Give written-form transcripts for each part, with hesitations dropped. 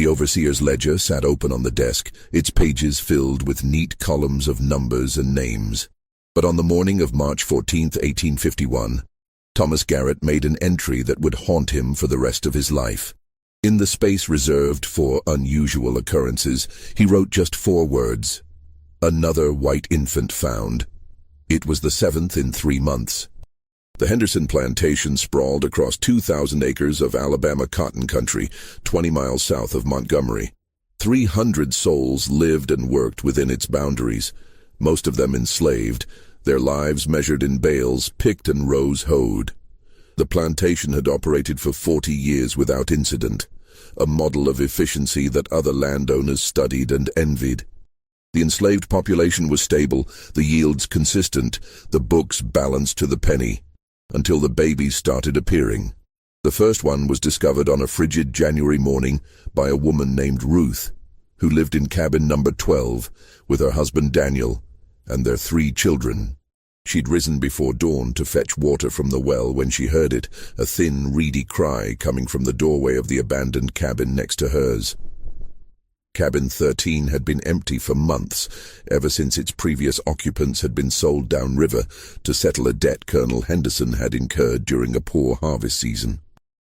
overseer's ledger sat open on the desk, its pages filled with neat columns of numbers and names. But on the morning of March 14, 1851, Thomas Garrett made an entry that would haunt him for the rest of his life. In the space reserved for unusual occurrences, he wrote just 4 words: "Another white infant found." It was the 7th in 3 months. The Henderson plantation sprawled across 2,000 acres of Alabama cotton country, 20 miles south of Montgomery. 300 souls lived and worked within its boundaries, most of them enslaved, their lives measured in bales, picked and rows hoed. The plantation had operated for 40 years without incident, a model of efficiency that other landowners studied and envied. The enslaved population was stable, the yields consistent, the books balanced to the penny, until the babies started appearing. The first one was discovered on a frigid January morning by a woman named Ruth, who lived in cabin number 12 with her husband Daniel and their 3 children. She'd risen before dawn to fetch water from the well when she heard it, a thin, reedy cry coming from the doorway of the abandoned cabin next to hers. Cabin 13 had been empty for months, ever since its previous occupants had been sold downriver to settle a debt Colonel Henderson had incurred during a poor harvest season.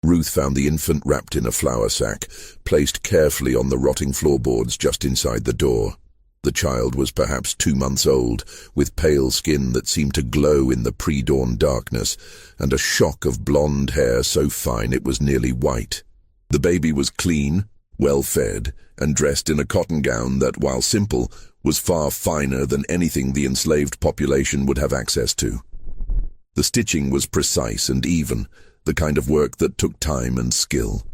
Ruth found the infant wrapped in a flour sack, placed carefully on the rotting floorboards just inside the door. The child was perhaps 2 months old, with pale skin that seemed to glow in the pre-dawn darkness, and a shock of blonde hair so fine it was nearly white. The baby was clean, well-fed, and dressed in a cotton gown that, while simple, was far finer than anything the enslaved population would have access to. The stitching was precise and even, the kind of work that took time and skill.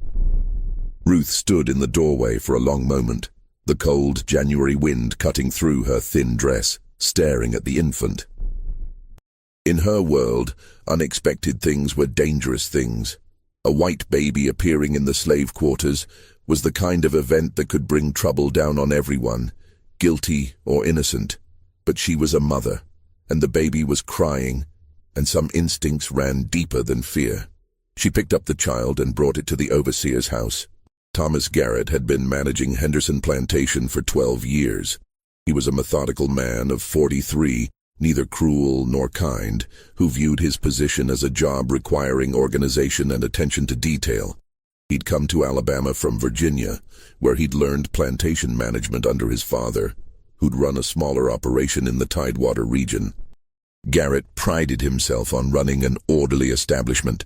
Ruth stood in the doorway for a long moment, the cold January wind cutting through her thin dress, staring at the infant. In her world, unexpected things were dangerous things. A white baby appearing in the slave quarters was the kind of event that could bring trouble down on everyone, guilty or innocent. But she was a mother, and the baby was crying, and some instincts ran deeper than fear. She picked up the child and brought it to the overseer's house. Thomas Garrett had been managing Henderson Plantation for 12 years. He was a methodical man of 43, neither cruel nor kind, who viewed his position as a job requiring organization and attention to detail. He'd come to Alabama from Virginia, where he'd learned plantation management under his father, who'd run a smaller operation in the Tidewater region. Garrett prided himself on running an orderly establishment.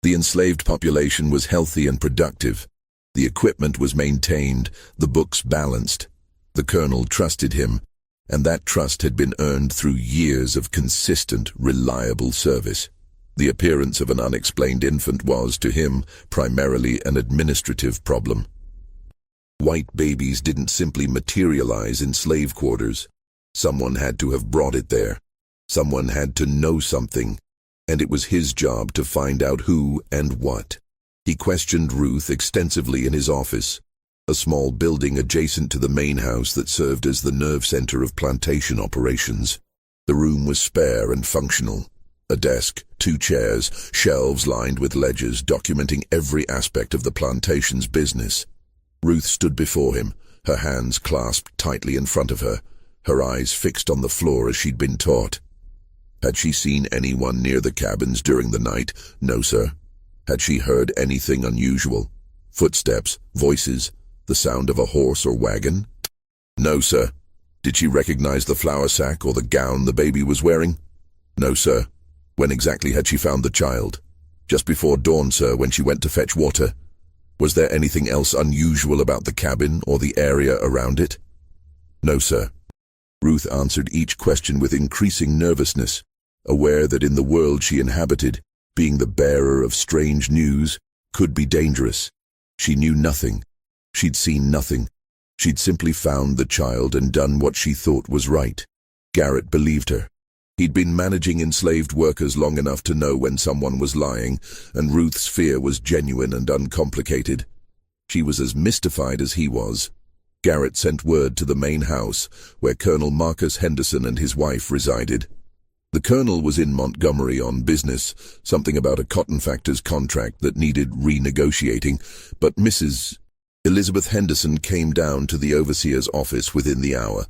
The enslaved population was healthy and productive. The equipment was maintained, the books balanced. The colonel trusted him, and that trust had been earned through years of consistent, reliable service. The appearance of an unexplained infant was, to him, primarily an administrative problem. White babies didn't simply materialize in slave quarters. Someone had to have brought it there. Someone had to know something, and it was his job to find out who and what. He questioned Ruth extensively in his office, a small building adjacent to the main house that served as the nerve center of plantation operations. The room was spare and functional. A desk, 2 chairs, shelves lined with ledgers documenting every aspect of the plantation's business. Ruth stood before him, her hands clasped tightly in front of her, her eyes fixed on the floor as she'd been taught. Had she seen anyone near the cabins during the night? No, sir. Had she heard anything unusual? Footsteps, voices, the sound of a horse or wagon? No, sir. Did she recognize the flour sack or the gown the baby was wearing? No, sir. When exactly had she found the child? Just before dawn, sir, when she went to fetch water. Was there anything else unusual about the cabin or the area around it? No, sir. Ruth answered each question with increasing nervousness, aware that in the world she inhabited, being the bearer of strange news could be dangerous. She knew nothing. She'd seen nothing. She'd simply found the child and done what she thought was right. Garrett believed her. He'd been managing enslaved workers long enough to know when someone was lying, and Ruth's fear was genuine and uncomplicated. She was as mystified as he was. Garrett sent word to the main house, where Colonel Marcus Henderson and his wife resided. The colonel was in Montgomery on business, something about a cotton factor's contract that needed renegotiating, but Mrs. Elizabeth Henderson came down to the overseer's office within the hour.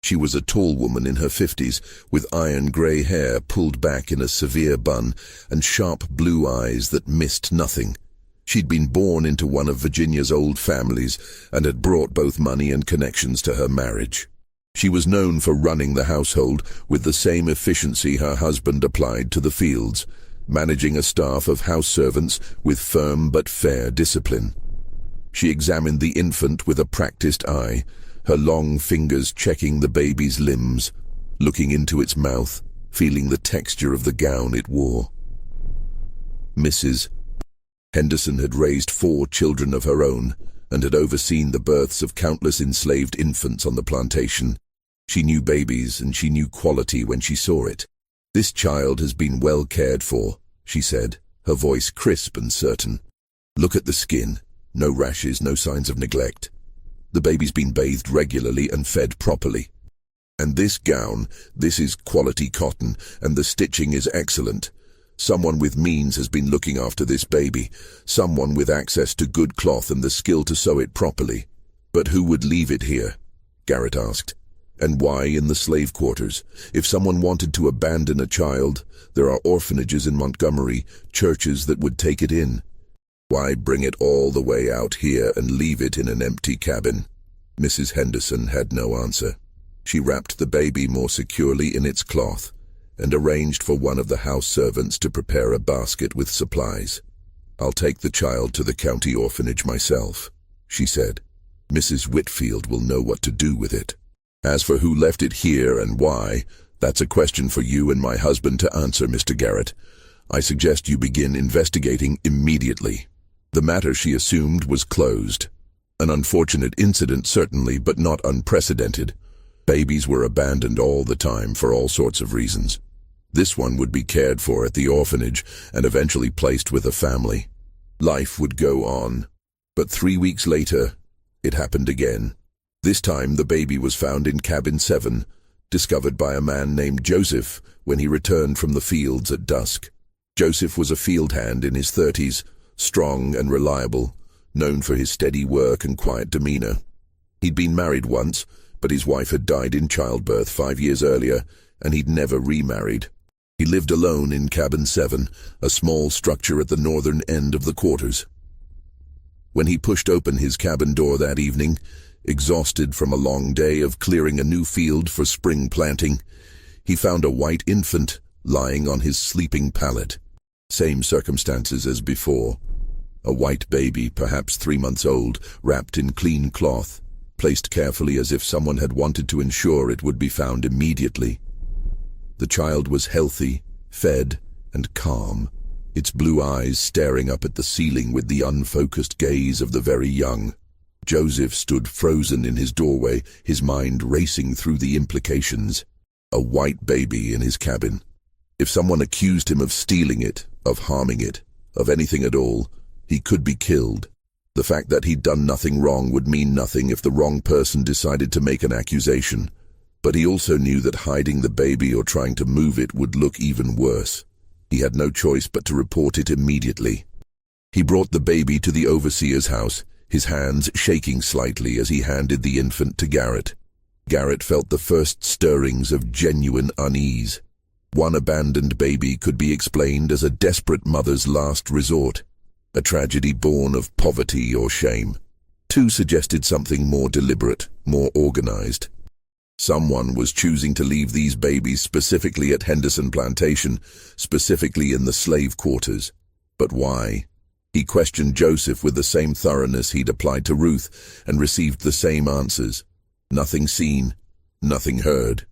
She was a tall woman in her 50s, with iron-grey hair pulled back in a severe bun and sharp blue eyes that missed nothing. She'd been born into one of Virginia's old families and had brought both money and connections to her marriage. She was known for running the household with the same efficiency her husband applied to the fields, managing a staff of house servants with firm but fair discipline. She examined the infant with a practiced eye, her long fingers checking the baby's limbs, looking into its mouth, feeling the texture of the gown it wore. Mrs. Henderson had raised 4 children of her own and had overseen the births of countless enslaved infants on the plantation. She knew babies and she knew quality when she saw it. "This child has been well cared for," she said, her voice crisp and certain. "Look at the skin. No rashes, no signs of neglect. The baby's been bathed regularly and fed properly. And this gown, this is quality cotton, and the stitching is excellent. Someone with means has been looking after this baby, someone with access to good cloth and the skill to sew it properly." "But who would leave it here?" Garrett asked. "And why in the slave quarters? If someone wanted to abandon a child, there are orphanages in Montgomery, churches that would take it in. Why bring it all the way out here and leave it in an empty cabin?" Mrs. Henderson had no answer. She wrapped the baby more securely in its cloth and arranged for one of the house servants to prepare a basket with supplies. "I'll take the child to the county orphanage myself," she said. "Mrs. Whitfield will know what to do with it. As for who left it here and why, that's a question for you and my husband to answer, Mr. Garrett. I suggest you begin investigating immediately." The matter, she assumed, was closed. An unfortunate incident, certainly, but not unprecedented. Babies were abandoned all the time for all sorts of reasons. This one would be cared for at the orphanage and eventually placed with a family. Life would go on. But 3 weeks later, it happened again. This time the baby was found in cabin 7, discovered by a man named Joseph when he returned from the fields at dusk. Joseph was a field hand in his 30s, strong and reliable, known for his steady work and quiet demeanor. He'd been married once, but his wife had died in childbirth 5 years earlier, and he'd never remarried. He lived alone in cabin 7, a small structure at the northern end of the quarters. When he pushed open his cabin door that evening, exhausted from a long day of clearing a new field for spring planting, he found a white infant lying on his sleeping pallet. Same circumstances as before. A white baby, perhaps 3 months old, wrapped in clean cloth, placed carefully as if someone had wanted to ensure it would be found immediately. The child was healthy, fed, and calm, its blue eyes staring up at the ceiling with the unfocused gaze of the very young. Joseph stood frozen in his doorway, his mind racing through the implications. A white baby in his cabin. If someone accused him of stealing it, of harming it, of anything at all, he could be killed. The fact that he'd done nothing wrong would mean nothing if the wrong person decided to make an accusation. But he also knew that hiding the baby or trying to move it would look even worse. He had no choice but to report it immediately. He brought the baby to the overseer's house, his hands shaking slightly as he handed the infant to Garrett. Garrett felt the first stirrings of genuine unease. One abandoned baby could be explained as a desperate mother's last resort, a tragedy born of poverty or shame. 2 suggested something more deliberate, more organized. Someone was choosing to leave these babies specifically at Henderson Plantation, specifically in the slave quarters. But why? He questioned Joseph with the same thoroughness he'd applied to Ruth and received the same answers. Nothing seen, nothing heard.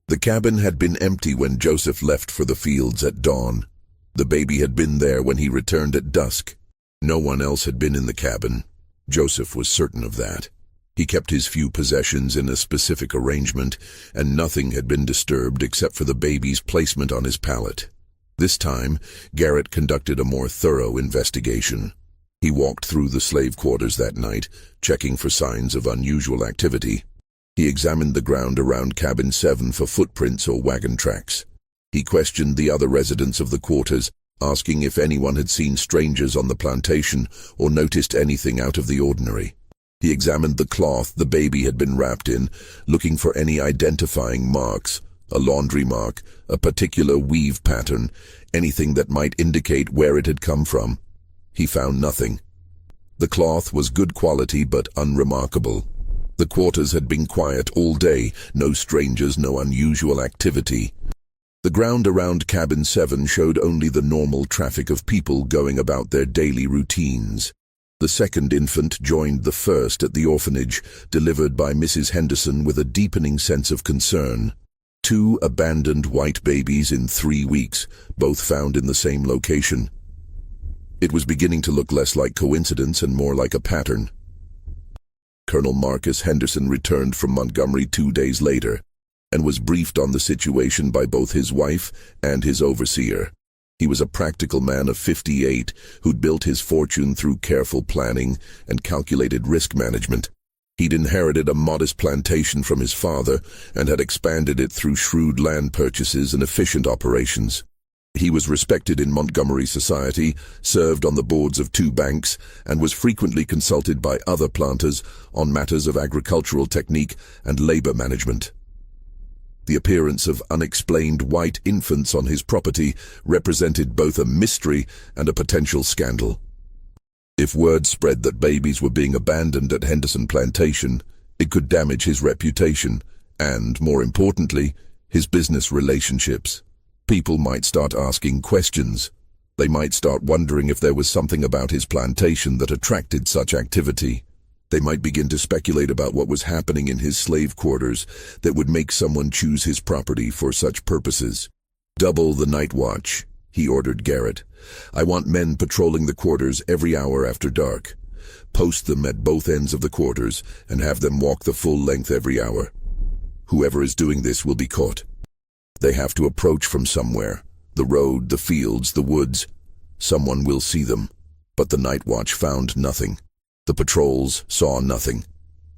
The cabin had been empty when Joseph left for the fields at dawn. The baby had been there when he returned at dusk. No one else had been in the cabin. Joseph was certain of that. He kept his few possessions in a specific arrangement, and nothing had been disturbed except for the baby's placement on his pallet. This time, Garrett conducted a more thorough investigation. He walked through the slave quarters that night, checking for signs of unusual activity. He examined the ground around cabin 7 for footprints or wagon tracks. He questioned the other residents of the quarters, asking if anyone had seen strangers on the plantation or noticed anything out of the ordinary. He examined the cloth the baby had been wrapped in, looking for any identifying marks, a laundry mark, a particular weave pattern, anything that might indicate where it had come from. He found nothing. The cloth was good quality but unremarkable. The quarters had been quiet all day, no strangers, no unusual activity. The ground around Cabin 7 showed only the normal traffic of people going about their daily routines. The second infant joined the first at the orphanage, delivered by Mrs. Henderson with a deepening sense of concern. 2 abandoned white babies in 3 weeks, both found in the same location. It was beginning to look less like coincidence and more like a pattern. Colonel Marcus Henderson returned from Montgomery 2 days later and was briefed on the situation by both his wife and his overseer. He was a practical man of 58 who'd built his fortune through careful planning and calculated risk management. He'd inherited a modest plantation from his father and had expanded it through shrewd land purchases and efficient operations. He was respected in Montgomery society, served on the boards of 2 banks, and was frequently consulted by other planters on matters of agricultural technique and labor management. The appearance of unexplained white infants on his property represented both a mystery and a potential scandal. If word spread that babies were being abandoned at Henderson Plantation, it could damage his reputation and, more importantly, his business relationships. People might start asking questions. They might start wondering if there was something about his plantation that attracted such activity. They might begin to speculate about what was happening in his slave quarters that would make someone choose his property for such purposes. "Double the night watch," he ordered Garrett. "I want men patrolling the quarters every hour after dark. Post them at both ends of the quarters and have them walk the full length every hour. Whoever is doing this will be caught. They have to approach from somewhere, the road, the fields, the woods. Someone will see them." But the night watch found nothing. The patrols saw nothing.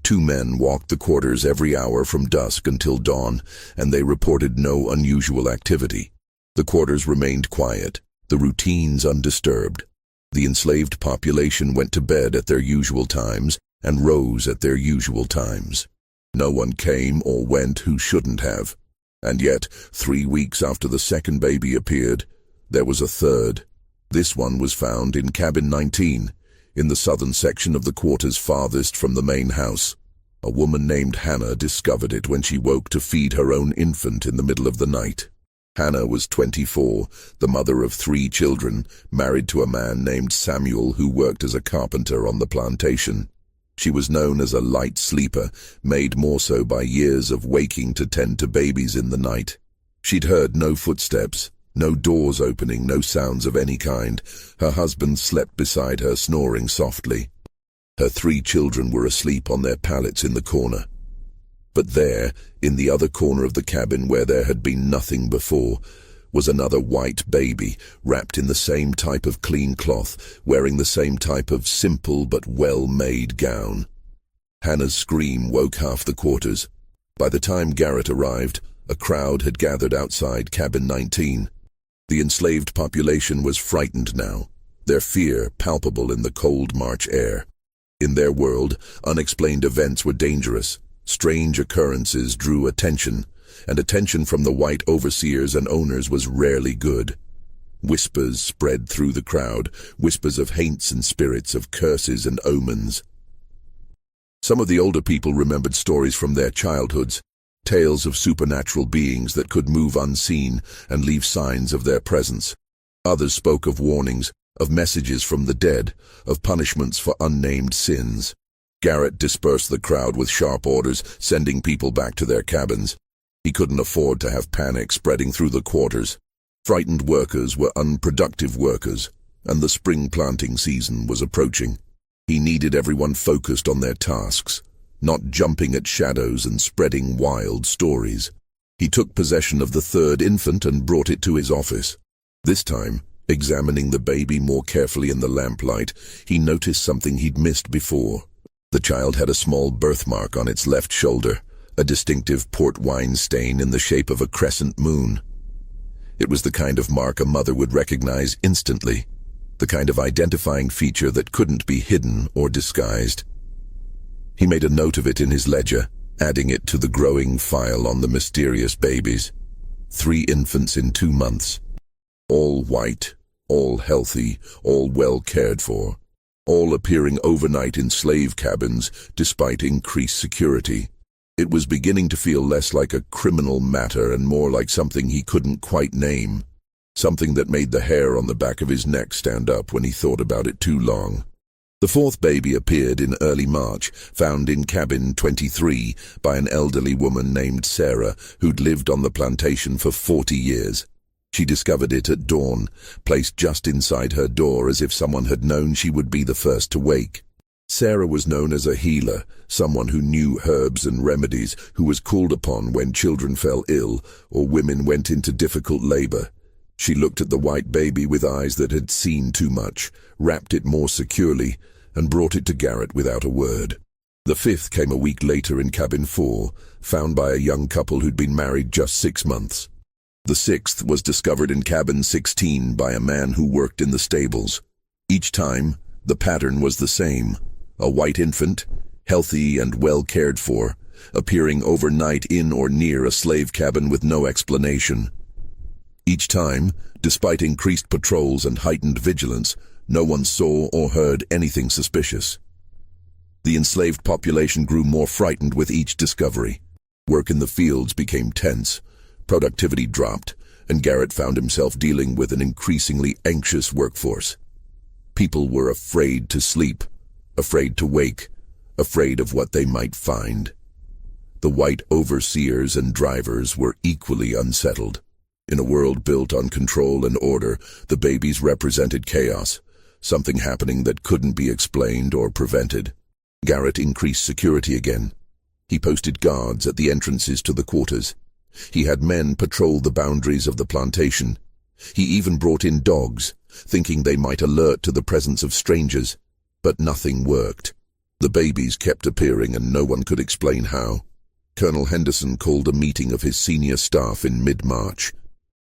2 men walked the quarters every hour from dusk until dawn, and they reported no unusual activity. The quarters remained quiet, the routines undisturbed. The enslaved population went to bed at their usual times and rose at their usual times. No one came or went who shouldn't have. And yet, 3 weeks after the second baby appeared, there was a third. This one was found in Cabin 19, in the southern section of the quarters farthest from the main house. A woman named Hannah discovered it when she woke to feed her own infant in the middle of the night. Hannah was 24, the mother of 3 children, married to a man named Samuel who worked as a carpenter on the plantation. She was known as a light sleeper, made more so by years of waking to tend to babies in the night. She'd heard no footsteps, no doors opening, no sounds of any kind. Her husband slept beside her, snoring softly. Her 3 children were asleep on their pallets in the corner. But there, in the other corner of the cabin where there had been nothing before, was another white baby, wrapped in the same type of clean cloth, wearing the same type of simple but well-made gown. Hannah's scream woke half the quarters. By the time Garrett arrived, a crowd had gathered outside Cabin 19. The enslaved population was frightened now, their fear palpable in the cold March air. In their world, unexplained events were dangerous. Strange occurrences drew attention, and attention from the white overseers and owners was rarely good. Whispers spread through the crowd, whispers of haints and spirits, of curses and omens. Some of the older people remembered stories from their childhoods, tales of supernatural beings that could move unseen and leave signs of their presence. Others spoke of warnings, of messages from the dead, of punishments for unnamed sins. Garrett dispersed the crowd with sharp orders, sending people back to their cabins. He couldn't afford to have panic spreading through the quarters. Frightened workers were unproductive workers, and the spring planting season was approaching. He needed everyone focused on their tasks, not jumping at shadows and spreading wild stories. He took possession of the third infant and brought it to his office. This time, examining the baby more carefully in the lamplight, he noticed something he'd missed before. The child had a small birthmark on its left shoulder, a distinctive port wine stain in the shape of a crescent moon. It was the kind of mark a mother would recognize instantly, the kind of identifying feature that couldn't be hidden or disguised. He made a note of it in his ledger, adding it to the growing file on the mysterious babies. 3 infants in 2 months. All white, all healthy, all well cared for. All appearing overnight in slave cabins despite increased security. It was beginning to feel less like a criminal matter and more like something he couldn't quite name. Something that made the hair on the back of his neck stand up when he thought about it too long. The 4th baby appeared in early March, found in cabin 23 by an elderly woman named Sarah, who'd lived on the plantation for 40 years. She discovered it at dawn, placed just inside her door as if someone had known she would be the first to wake. Sarah was known as a healer, someone who knew herbs and remedies, who was called upon when children fell ill or women went into difficult labor. She looked at the white baby with eyes that had seen too much, wrapped it more securely, and brought it to Garrett without a word. The 5th came a week later in cabin 4, found by a young couple who'd been married just 6 months. The 6th was discovered in cabin 16 by a man who worked in the stables. Each time, the pattern was the same. A white infant, healthy and well cared for, appearing overnight in or near a slave cabin with no explanation. Each time, despite increased patrols and heightened vigilance, no one saw or heard anything suspicious. The enslaved population grew more frightened with each discovery. Work in the fields became tense, productivity dropped, and Garrett found himself dealing with an increasingly anxious workforce. People were afraid to sleep, afraid to wake, afraid of what they might find. The white overseers and drivers were equally unsettled. In a world built on control and order, the babies represented chaos, something happening that couldn't be explained or prevented. Garrett increased security again. He posted guards at the entrances to the quarters. He had men patrol the boundaries of the plantation. He even brought in dogs, thinking they might alert to the presence of strangers. But nothing worked. The babies kept appearing and no one could explain how. Colonel Henderson called a meeting of his senior staff in mid-March.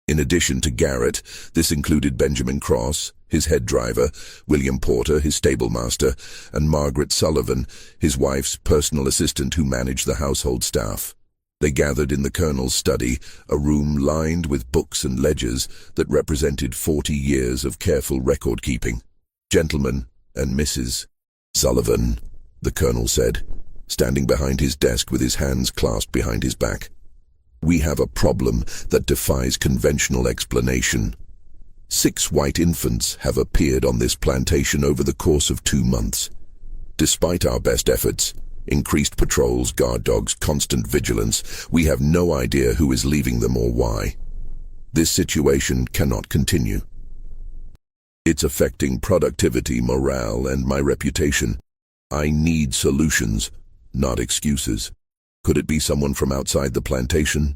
In addition to Garrett, this included Benjamin Cross, his head driver, William Porter, his stablemaster, and Margaret Sullivan, his wife's personal assistant who managed the household staff. They gathered in the colonel's study, a room lined with books and ledgers that represented 40 years of careful record-keeping. "Gentlemen and Mrs. Sullivan," the colonel said, standing behind his desk with his hands clasped behind his back. "We have a problem that defies conventional explanation. 6 white infants have appeared on this plantation over the course of 2 months. Despite our best efforts, increased patrols, guard dogs, constant vigilance, we have no idea who is leaving them or why. This situation cannot continue. It's affecting productivity, morale, and my reputation. I need solutions, not excuses." "Could it be someone from outside the plantation?"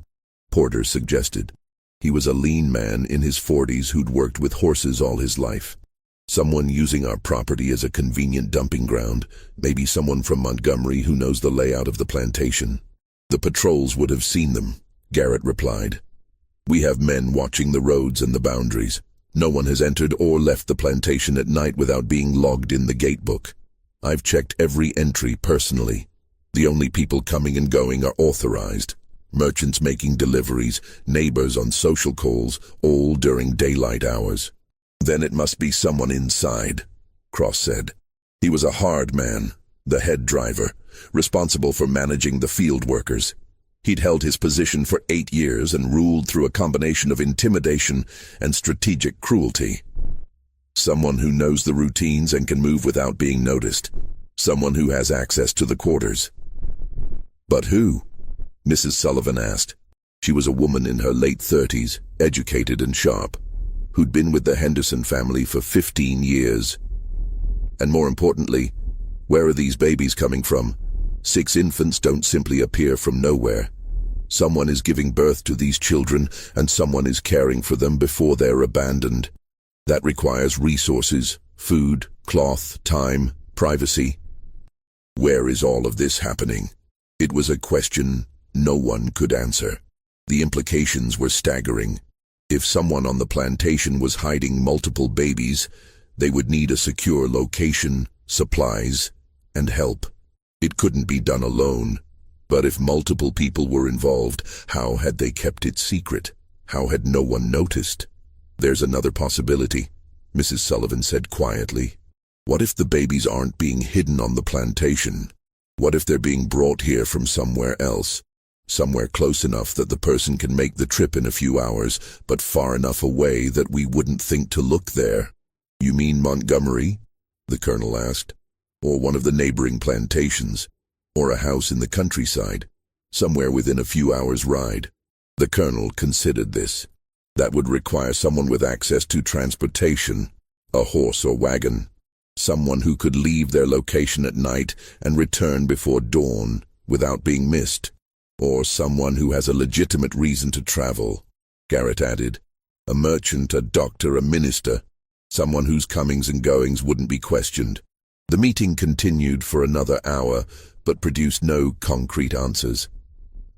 Porter suggested. He was a lean man in his 40s who'd worked with horses all his life. "Someone using our property as a convenient dumping ground, maybe someone from Montgomery who knows the layout of the plantation." "The patrols would have seen them," Garrett replied. "We have men watching the roads and the boundaries. No one has entered or left the plantation at night without being logged in the gatebook. I've checked every entry personally. The only people coming and going are authorized. Merchants making deliveries, neighbors on social calls, all during daylight hours." "Then it must be someone inside," Cross said. He was a hard man, the head driver, responsible for managing the field workers. He'd held his position for 8 years and ruled through a combination of intimidation and strategic cruelty. Someone who knows the routines and can move without being noticed. Someone who has access to the quarters. "But who?" Mrs. Sullivan asked. She was a woman in her late 30s, educated and sharp, who'd been with the Henderson family for 15 years. "And more importantly, where are these babies coming from? 6 infants don't simply appear from nowhere. Someone is giving birth to these children, and someone is caring for them before they're abandoned. That requires resources, food, cloth, time, privacy. Where is all of this happening?" It was a question no one could answer. The implications were staggering. If someone on the plantation was hiding multiple babies, they would need a secure location, supplies, and help. It couldn't be done alone. But if multiple people were involved, how had they kept it secret? How had no one noticed? There's another possibility, Mrs. Sullivan said quietly. What if the babies aren't being hidden on the plantation? What if they're being brought here from somewhere else? Somewhere close enough that the person can make the trip in a few hours, but far enough away that we wouldn't think to look there. You mean Montgomery? The colonel asked. Or one of the neighboring plantations? Or a house in the countryside? Somewhere within a few hours' ride? The colonel considered this. That would require someone with access to transportation, a horse or wagon. Someone who could leave their location at night and return before dawn without being missed. Or someone who has a legitimate reason to travel, Garrett added. A merchant, a doctor, a minister. Someone whose comings and goings wouldn't be questioned. The meeting continued for another hour, but produced no concrete answers.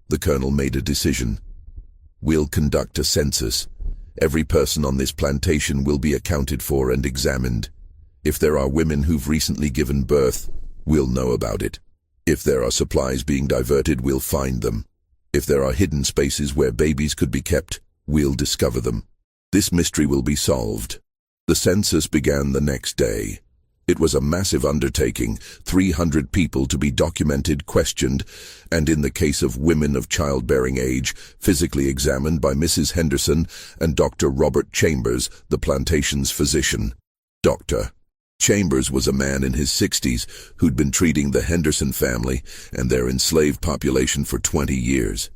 The colonel made a decision. We'll conduct a census. Every person on this plantation will be accounted for and examined. If there are women who've recently given birth, we'll know about it. If there are supplies being diverted, we'll find them. If there are hidden spaces where babies could be kept, we'll discover them. This mystery will be solved. The census began the next day. It was a massive undertaking, 300 people to be documented, questioned, and in the case of women of childbearing age, physically examined by Mrs. Henderson and Dr. Robert Chambers, the plantation's physician. Dr. Chambers was a man in his 60s who'd been treating the Henderson family and their enslaved population for 20 years.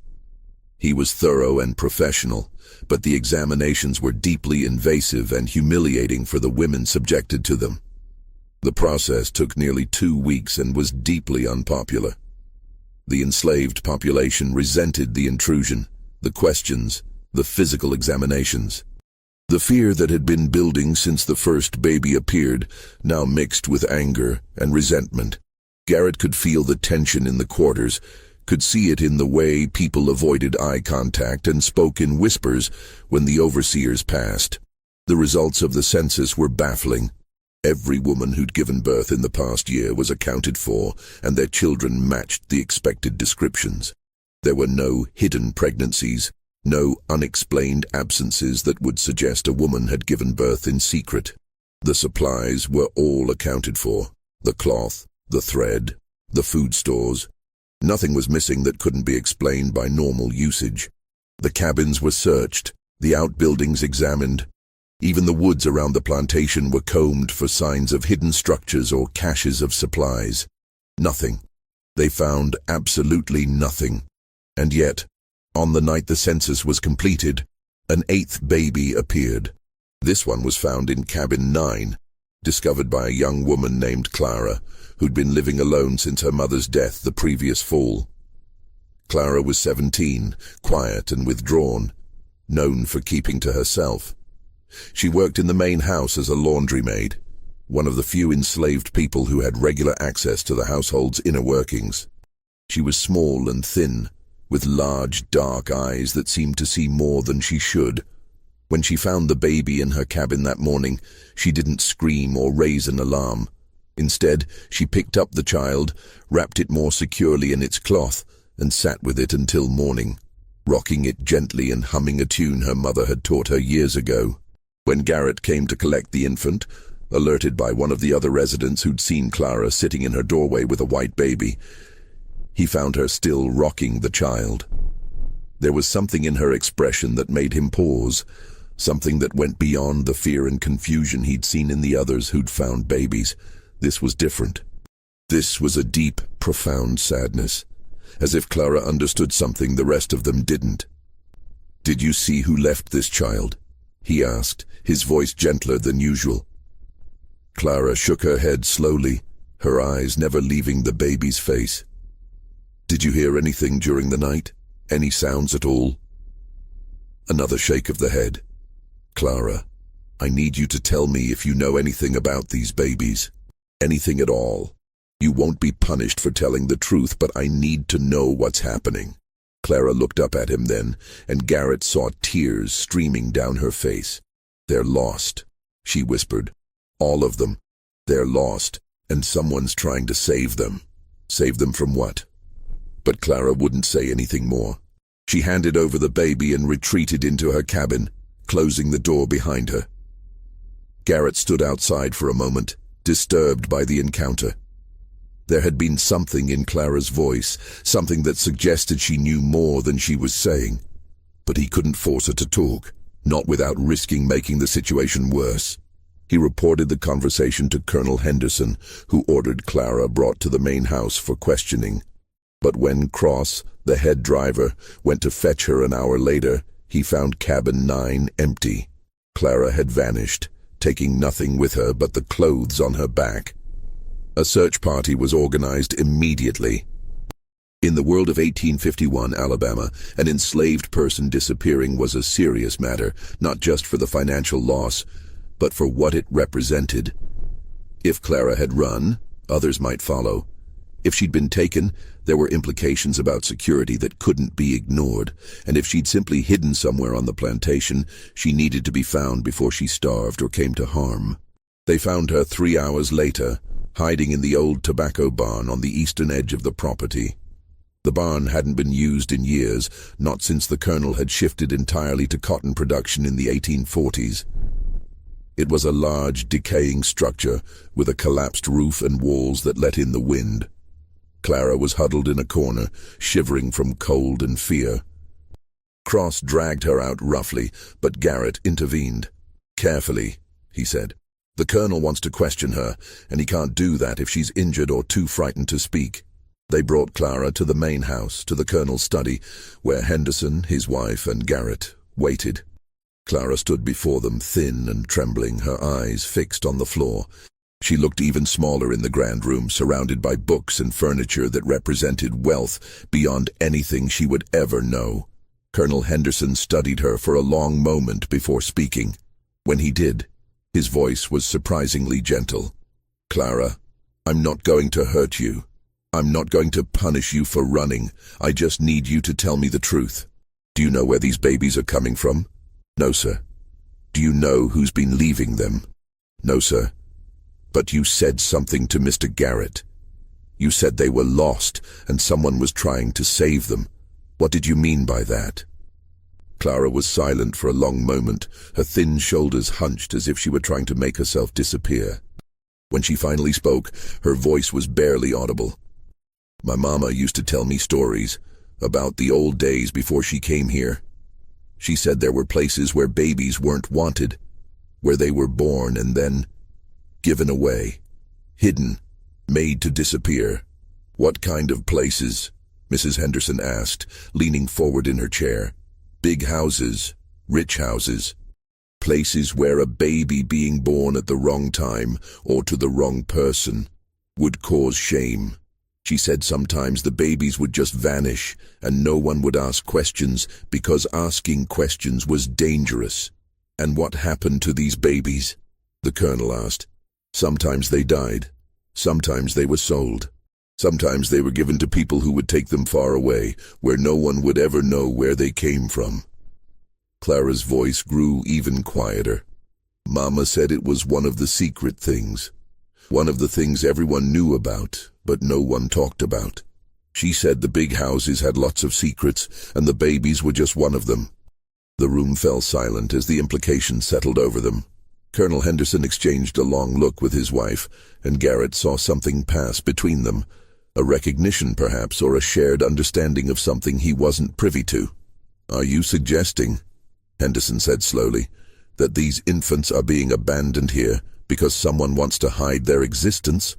He was thorough and professional, but the examinations were deeply invasive and humiliating for the women subjected to them. The process took nearly 2 weeks and was deeply unpopular. The enslaved population resented the intrusion, the questions, the physical examinations. The fear that had been building since the first baby appeared now mixed with anger and resentment. Garrett could feel the tension in the quarters, could see it in the way people avoided eye contact and spoke in whispers when the overseers passed. The results of the census were baffling. Every woman who'd given birth in the past year was accounted for, and their children matched the expected descriptions. There were no hidden pregnancies, no unexplained absences that would suggest a woman had given birth in secret. The supplies were all accounted for. The cloth, the thread, the food stores. Nothing was missing that couldn't be explained by normal usage. The cabins were searched, the outbuildings examined. Even the woods around the plantation were combed for signs of hidden structures or caches of supplies. Nothing. They found absolutely nothing. And yet, on the night the census was completed, an 8th baby appeared. This one was found in cabin 9, discovered by a young woman named Clara, who'd been living alone since her mother's death the previous fall. Clara was 17, quiet and withdrawn, known for keeping to herself. She worked in the main house as a laundry maid, one of the few enslaved people who had regular access to the household's inner workings. She was small and thin, with large, dark eyes that seemed to see more than she should. When she found the baby in her cabin that morning, she didn't scream or raise an alarm. Instead, she picked up the child, wrapped it more securely in its cloth, and sat with it until morning, rocking it gently and humming a tune her mother had taught her years ago. When Garrett came to collect the infant, alerted by one of the other residents who'd seen Clara sitting in her doorway with a white baby, he found her still rocking the child. There was something in her expression that made him pause, something that went beyond the fear and confusion he'd seen in the others who'd found babies. This was different. This was a deep, profound sadness, as if Clara understood something the rest of them didn't. "Did you see who left this child?" he asked, his voice gentler than usual. Clara shook her head slowly, her eyes never leaving the baby's face. "Did you hear anything during the night? Any sounds at all?" Another shake of the head. "Clara, I need you to tell me if you know anything about these babies. Anything at all. You won't be punished for telling the truth, but I need to know what's happening." Clara looked up at him then, and Garrett saw tears streaming down her face. "They're lost," she whispered. "All of them. They're lost, and someone's trying to save them." Save them from what? But Clara wouldn't say anything more. She handed over the baby and retreated into her cabin, closing the door behind her. Garrett stood outside for a moment, disturbed by the encounter. There had been something in Clara's voice, something that suggested she knew more than she was saying. But he couldn't force her to talk, not without risking making the situation worse. He reported the conversation to Colonel Henderson, who ordered Clara brought to the main house for questioning. But when Cross, the head driver, went to fetch her an hour later, he found cabin 9 empty. Clara had vanished, taking nothing with her but the clothes on her back. A search party was organized immediately. In the world of 1851 Alabama, an enslaved person disappearing was a serious matter, not just for the financial loss, but for what it represented. If Clara had run, others might follow. If she'd been taken, there were implications about security that couldn't be ignored, and if she'd simply hidden somewhere on the plantation, she needed to be found before she starved or came to harm. They found her 3 hours later, hiding in the old tobacco barn on the eastern edge of the property. The barn hadn't been used in years, not since the colonel had shifted entirely to cotton production in the 1840s. It was a large, decaying structure with a collapsed roof and walls that let in the wind. Clara was huddled in a corner, shivering from cold and fear. Cross dragged her out roughly, but Garrett intervened. "Carefully," he said. "The colonel wants to question her, and he can't do that if she's injured or too frightened to speak." They brought Clara to the main house, to the colonel's study, where Henderson, his wife, and Garrett waited. Clara stood before them, thin and trembling, her eyes fixed on the floor. She looked even smaller in the grand room, surrounded by books and furniture that represented wealth beyond anything she would ever know. Colonel Henderson studied her for a long moment before speaking. When he did, his voice was surprisingly gentle. "Clara, I'm not going to hurt you. I'm not going to punish you for running. I just need you to tell me the truth. Do you know where these babies are coming from?" "No, sir." "Do you know who's been leaving them?" "No, sir." "But you said something to Mr. Garrett. You said they were lost and someone was trying to save them. What did you mean by that?" Clara was silent for a long moment, her thin shoulders hunched as if she were trying to make herself disappear. When she finally spoke, her voice was barely audible. "My mama used to tell me stories about the old days before she came here. She said there were places where babies weren't wanted, where they were born and then given away, hidden, made to disappear." "What kind of places?" Mrs. Henderson asked, leaning forward in her chair. "Big houses, rich houses, places where a baby being born at the wrong time or to the wrong person would cause shame. She said sometimes the babies would just vanish and no one would ask questions because asking questions was dangerous." "And what happened to these babies?" the colonel asked. "Sometimes they died. Sometimes they were sold. Sometimes they were given to people who would take them far away, where no one would ever know where they came from." Clara's voice grew even quieter. "Mama said it was one of the secret things. One of the things everyone knew about, but no one talked about. She said the big houses had lots of secrets, and the babies were just one of them." The room fell silent as the implications settled over them. Colonel Henderson exchanged a long look with his wife, and Garrett saw something pass between them, a recognition perhaps, or a shared understanding of something he wasn't privy to. "Are you suggesting," Henderson said slowly, "that these infants are being abandoned here because someone wants to hide their existence?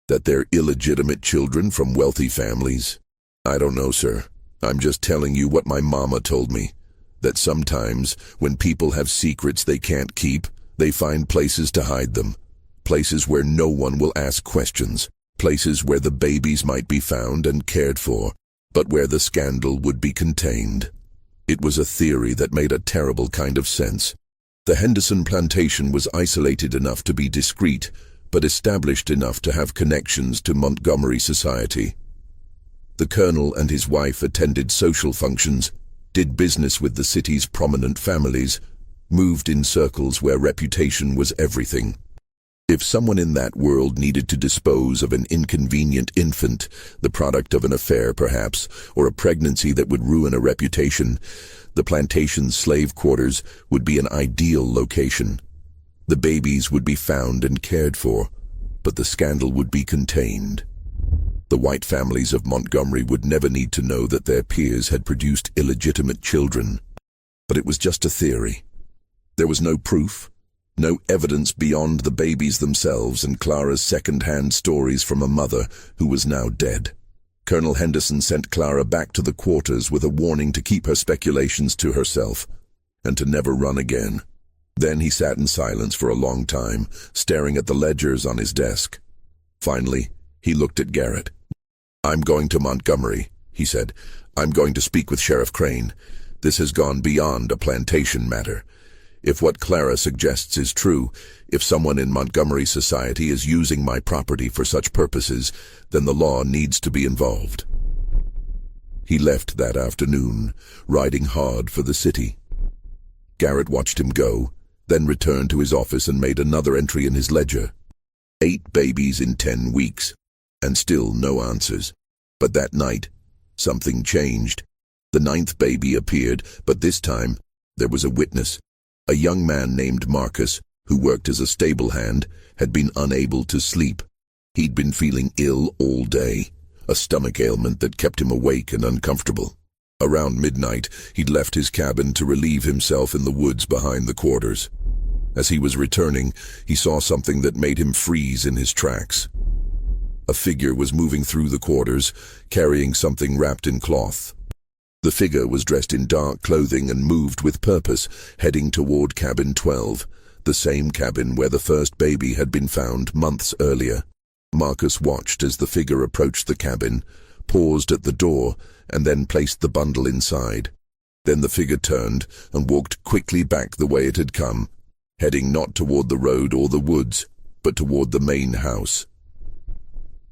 That they're illegitimate children from wealthy families?" "I don't know, sir. I'm just telling you what my mama told me. That sometimes, when people have secrets they can't keep, they find places to hide them. Places where no one will ask questions. Places where the babies might be found and cared for, but where the scandal would be contained." It was a theory that made a terrible kind of sense. The Henderson plantation was isolated enough to be discreet, but established enough to have connections to Montgomery society. The colonel and his wife attended social functions, did business with the city's prominent families, moved in circles where reputation was everything. If someone in that world needed to dispose of an inconvenient infant, the product of an affair perhaps, or a pregnancy that would ruin a reputation, the plantation's slave quarters would be an ideal location. The babies would be found and cared for, but the scandal would be contained. The white families of Montgomery would never need to know that their peers had produced illegitimate children. But it was just a theory. There was no proof, no evidence beyond the babies themselves and Clara's second-hand stories from a mother who was now dead. Colonel Henderson sent Clara back to the quarters with a warning to keep her speculations to herself and to never run again. Then he sat in silence for a long time, staring at the ledgers on his desk. Finally, he looked at Garrett. "I'm going to Montgomery," he said. "I'm going to speak with Sheriff Crane. This has gone beyond a plantation matter. If what Clara suggests is true, if someone in Montgomery society is using my property for such purposes, then the law needs to be involved." He left that afternoon, riding hard for the city. Garrett watched him go, then returned to his office and made another entry in his ledger. 8 babies in 10 weeks, and still no answers. But that night, something changed. The 9th baby appeared, but this time, there was a witness. A young man named Marcus, who worked as a stable hand, had been unable to sleep. He'd been feeling ill all day, a stomach ailment that kept him awake and uncomfortable. Around midnight, he'd left his cabin to relieve himself in the woods behind the quarters. As he was returning, he saw something that made him freeze in his tracks. A figure was moving through the quarters, carrying something wrapped in cloth. The figure was dressed in dark clothing and moved with purpose, heading toward cabin 12, the same cabin where the first baby had been found months earlier. Marcus watched as the figure approached the cabin, paused at the door, and then placed the bundle inside. Then the figure turned and walked quickly back the way it had come, heading not toward the road or the woods, but toward the main house.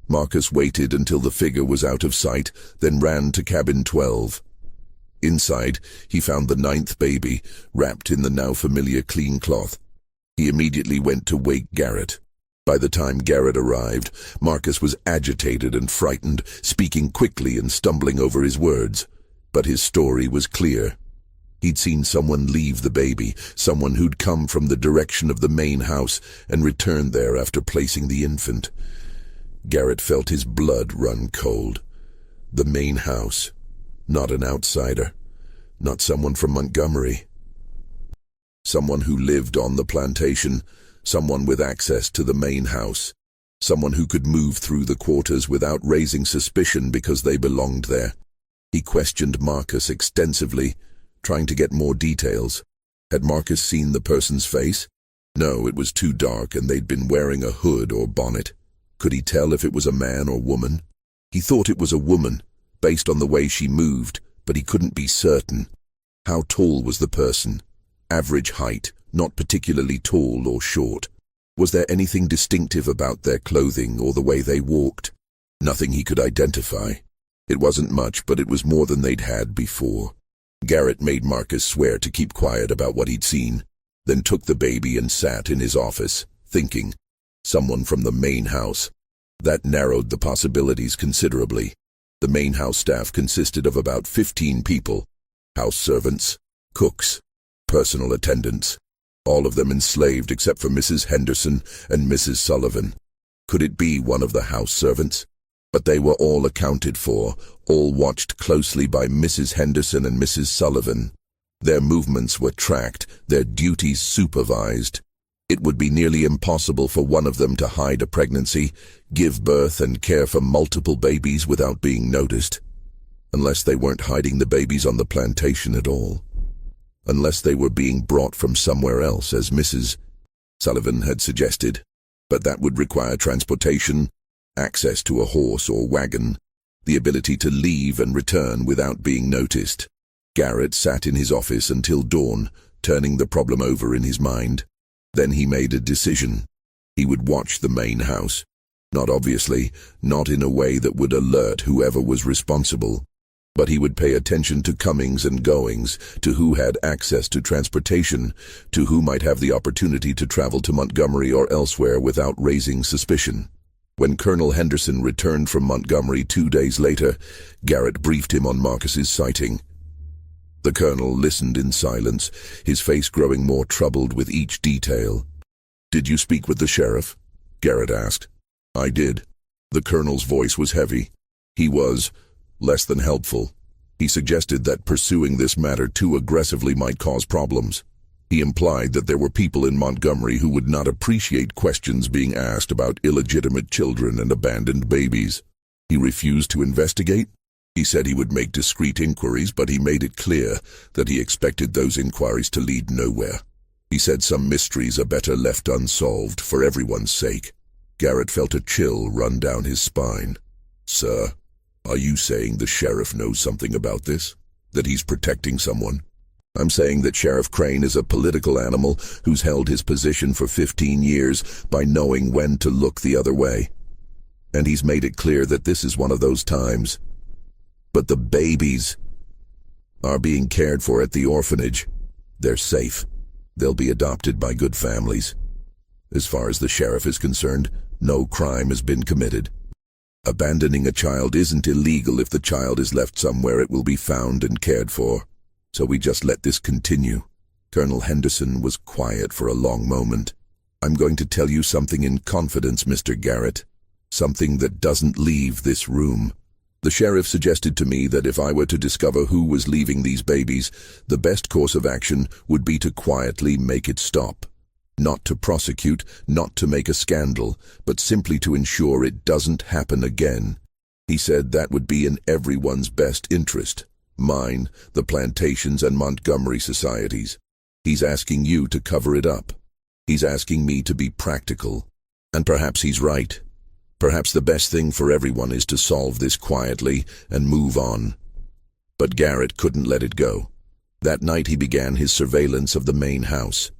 Marcus waited until the figure was out of sight, then ran to cabin 12. Inside, he found the 9th baby, wrapped in the now familiar clean cloth. He immediately went to wake Garrett. By the time Garrett arrived, Marcus was agitated and frightened, speaking quickly and stumbling over his words. But his story was clear. He'd seen someone leave the baby, someone who'd come from the direction of the main house and returned there after placing the infant. Garrett felt his blood run cold. The main house. Not an outsider. Not someone from Montgomery. Someone who lived on the plantation. Someone with access to the main house. Someone who could move through the quarters without raising suspicion because they belonged there. He questioned Marcus extensively, trying to get more details. Had Marcus seen the person's face? No, it was too dark and they'd been wearing a hood or bonnet. Could he tell if it was a man or woman? He thought it was a woman, based on the way she moved, but he couldn't be certain. How tall was the person? Average height, not particularly tall or short. Was there anything distinctive about their clothing or the way they walked? Nothing he could identify. It wasn't much, but it was more than they'd had before. Garrett made Marcus swear to keep quiet about what he'd seen, then took the baby and sat in his office, thinking. Someone from the main house. That narrowed the possibilities considerably. The main house staff consisted of about 15 people. House servants, cooks, personal attendants. All of them enslaved except for Mrs. Henderson and Mrs. Sullivan. Could it be one of the house servants? But they were all accounted for, all watched closely by Mrs. Henderson and Mrs. Sullivan. Their movements were tracked, their duties supervised. It would be nearly impossible for one of them to hide a pregnancy, give birth and care for multiple babies without being noticed. Unless they weren't hiding the babies on the plantation at all. Unless they were being brought from somewhere else, as Mrs. Sullivan had suggested. But that would require transportation, access to a horse or wagon, the ability to leave and return without being noticed. Garrett sat in his office until dawn, turning the problem over in his mind. Then he made a decision. He would watch the main house. Not obviously, not in a way that would alert whoever was responsible. But he would pay attention to comings and goings, to who had access to transportation, to who might have the opportunity to travel to Montgomery or elsewhere without raising suspicion. When Colonel Henderson returned from Montgomery 2 days later, Garrett briefed him on Marcus's sighting. The colonel listened in silence, his face growing more troubled with each detail. "Did you speak with the sheriff?" Garrett asked. "I did." The colonel's voice was heavy. He was less than helpful. He suggested that pursuing this matter too aggressively might cause problems. He implied that there were people in Montgomery who would not appreciate questions being asked about illegitimate children and abandoned babies. He refused to investigate. He said he would make discreet inquiries, but he made it clear that he expected those inquiries to lead nowhere. He said some mysteries are better left unsolved for everyone's sake. Garrett felt a chill run down his spine. "Sir, are you saying the sheriff knows something about this? That he's protecting someone?" "I'm saying that Sheriff Crane is a political animal who's held his position for 15 years by knowing when to look the other way. And he's made it clear that this is one of those times. But the babies are being cared for at the orphanage. They're safe. They'll be adopted by good families. As far as the sheriff is concerned, no crime has been committed. Abandoning a child isn't illegal. If the child is left somewhere, it will be found and cared for. So we just let this continue." Colonel Henderson was quiet for a long moment. "I'm going to tell you something in confidence, Mr. Garrett. Something that doesn't leave this room. The sheriff suggested to me that if I were to discover who was leaving these babies, the best course of action would be to quietly make it stop. Not to prosecute, not to make a scandal, but simply to ensure it doesn't happen again. He said that would be in everyone's best interest. Mine, the plantations, and Montgomery societies. He's asking you to cover it up. He's asking me to be practical. And perhaps he's right. Perhaps the best thing for everyone is to solve this quietly and move on." But Garrett couldn't let it go. That night he began his surveillance of the main house.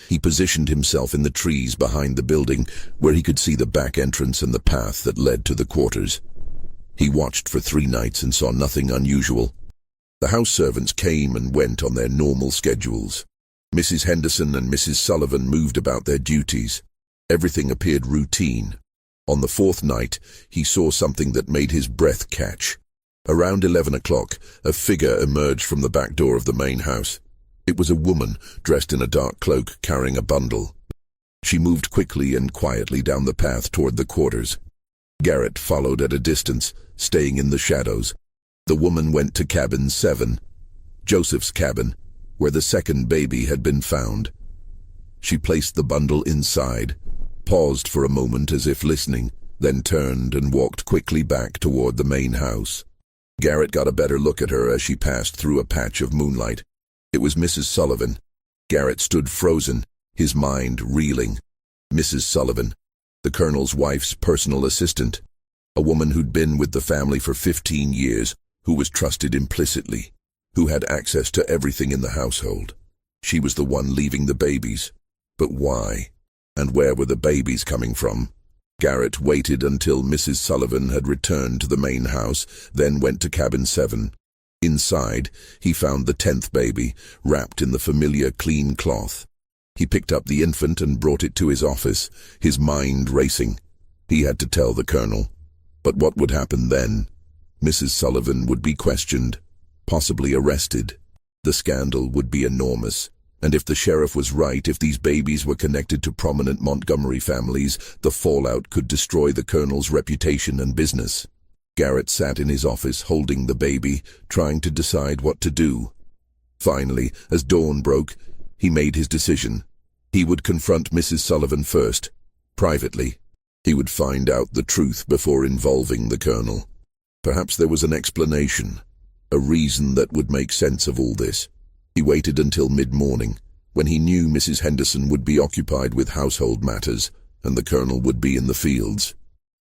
He positioned himself in the trees behind the building, where he could see the back entrance and the path that led to the quarters. He watched for 3 nights and saw nothing unusual. The house servants came and went on their normal schedules. Mrs. Henderson and Mrs. Sullivan moved about their duties. Everything appeared routine. On the 4th night, he saw something that made his breath catch. Around 11 o'clock, a figure emerged from the back door of the main house. It was a woman, dressed in a dark cloak, carrying a bundle. She moved quickly and quietly down the path toward the quarters. Garrett followed at a distance, staying in the shadows. The woman went to cabin 7, Joseph's cabin, where the second baby had been found. She placed the bundle inside, paused for a moment as if listening, then turned and walked quickly back toward the main house. Garrett got a better look at her as she passed through a patch of moonlight. It was Mrs. Sullivan. Garrett stood frozen, his mind reeling. Mrs. Sullivan, the colonel's wife's personal assistant, a woman who'd been with the family for 15 years, who was trusted implicitly, who had access to everything in the household. She was the one leaving the babies. But why? And where were the babies coming from? Garrett waited until Mrs. Sullivan had returned to the main house, then went to cabin 7. Inside, he found the 10th baby, wrapped in the familiar clean cloth. He picked up the infant and brought it to his office, his mind racing. He had to tell the colonel. But what would happen then? Mrs. Sullivan would be questioned, possibly arrested. The scandal would be enormous. And if the sheriff was right, if these babies were connected to prominent Montgomery families, the fallout could destroy the colonel's reputation and business. Garrett sat in his office holding the baby, trying to decide what to do. Finally, as dawn broke, he made his decision. He would confront Mrs. Sullivan first, privately. He would find out the truth before involving the colonel. Perhaps there was an explanation, a reason that would make sense of all this. He waited until mid-morning, when he knew Mrs. Henderson would be occupied with household matters, and the colonel would be in the fields.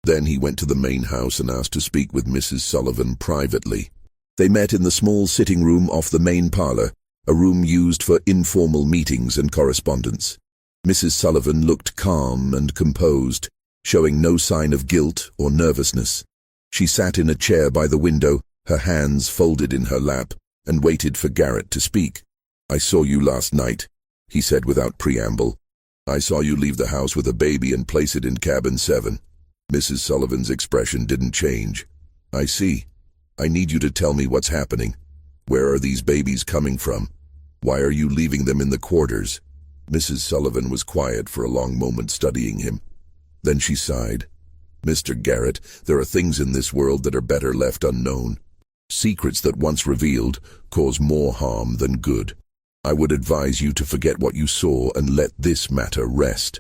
Then he went to the main house and asked to speak with Mrs. Sullivan privately. They met in the small sitting room off the main parlor, a room used for informal meetings and correspondence. Mrs. Sullivan looked calm and composed, showing no sign of guilt or nervousness. She sat in a chair by the window, her hands folded in her lap, and waited for Garrett to speak. "I saw you last night," he said without preamble. "I saw you leave the house with a baby and place it in cabin 7. Mrs. Sullivan's expression didn't change. "I see. I need you to tell me what's happening. Where are these babies coming from? Why are you leaving them in the quarters?" Mrs. Sullivan was quiet for a long moment, studying him. Then she sighed. "Mr. Garrett, there are things in this world that are better left unknown. Secrets that once revealed cause more harm than good. I would advise you to forget what you saw and let this matter rest."